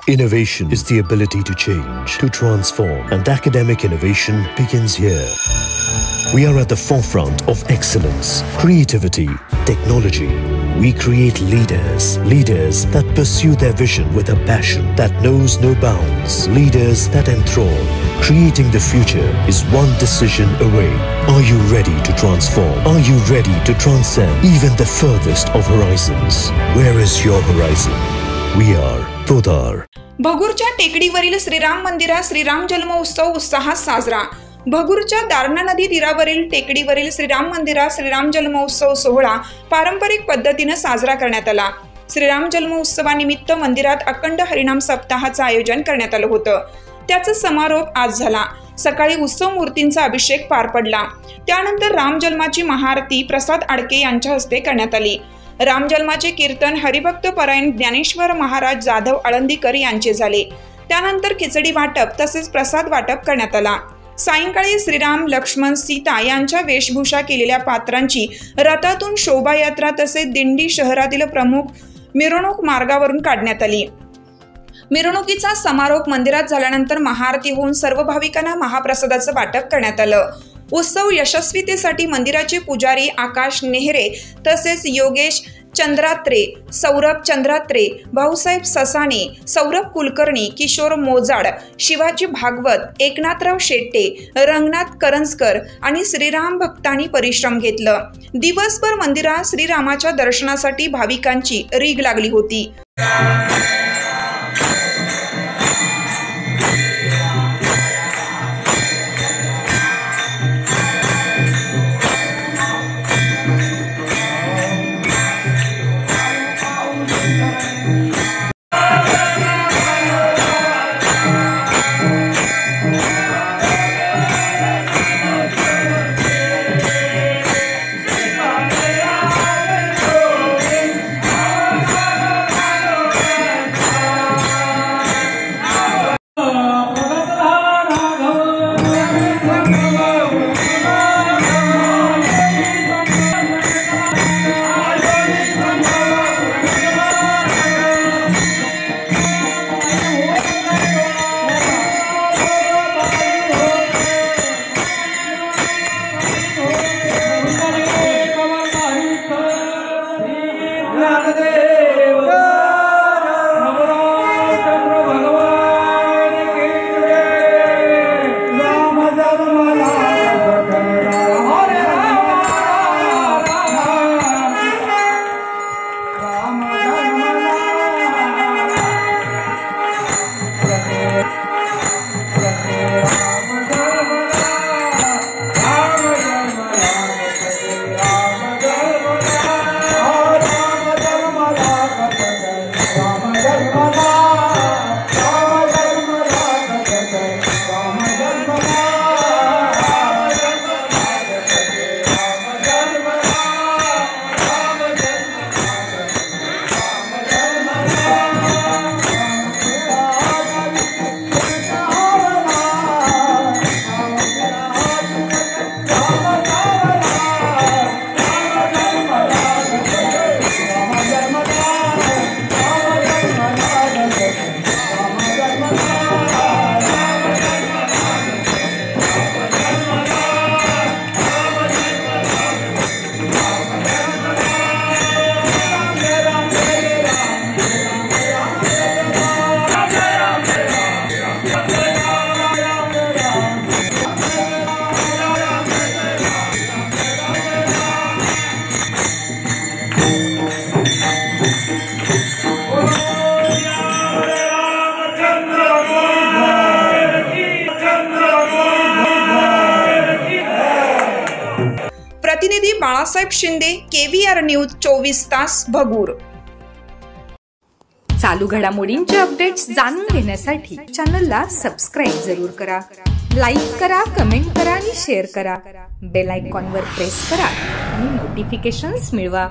Innovation is the ability to change, to transform, and academic innovation begins here. We are at the forefront of excellence, creativity, technology. We create leaders that pursue their vision with a passion that knows no bounds, leaders that enthrall. Creating the future is one decision away. Are you ready to transform? Are you ready to transcend even the furthest of horizons? Where is your horizon? We are Podar. भगूरच्या टेकडीवरील Shriram मंदिरात श्रीराम जन्मोत्सव उत्साहात साजरा। भगूरच्या दारणा नदी तीरावरील टेकडीवरील श्रीराम मंदिरात श्रीराम जन्मोत्सव सोहळा पारंपरिक पद्धतीने साजरा करण्यात आला। श्रीराम जन्मोत्सवानिमित्त मंदिरात अखंड हरिनाम सप्ताहाचे आयोजन करण्यात आले होते। त्याचा समारोप आज झाला। सकाळी उत्सव मूर्तींचा अभिषेक पार पडला। त्यानंतर राम जन्माची महाआरती प्रसाद आडके यांच्या हस्ते करण्यात आली। राम जन्माचे कीर्तन हरिभक्त परायण ज्ञानेश्वर महाराज जाधव आळंदीकर यांचे झाले। त्यानंतर खिचडी वाटप तसेच प्रसाद वाटप करण्यात आला। सायंकाळी श्रीराम लक्ष्मण सीता यांच्या वेशभूषा केलेल्या पात्रांची रथातून शोभायात्रा तसेच दिंडी शहरातील प्रमुख मिरवणूक मार्गावरून काढण्यात आली। मिरवणुकीचा समारोप मंदिरात झाल्यानंतर महाआरती होऊन सर्व भाविकांना महाप्रसादाचं वाटप करण्यात आलं। उत्सव यशस्वीतेसाठी मंदिराचे पुजारी आकाश नेहरे तसेच योगेश चंद्रात्रे, सौरभ चंद्रात्रे, भाऊसाहेब ससाणे, सौरभ कुलकर्णी, किशोर मोजाड, शिवाजी भागवत, एकनाथराव शेट्टे, रंगनाथ करंजकर आणि श्रीराम भक्तांनी परिश्रम घेतलं। दिवसभर मंदिरात श्रीरामाच्या दर्शनासाठी भाविकांची रीघ लागली होती। प्रतिनिधी बाळासाहेब शिंदे, KVR न्यूज 24 तास भगूर। चालू घडामोडींचे अपडेट्स जाणून घेण्यासाठी चॅनलला सबस्क्राइब जरूर करा, लाईक करा, कमेंट करा आणि शेअर करा। बेल आयकॉनवर प्रेस करा आणि नोटिफिकेशन्स मिळवा।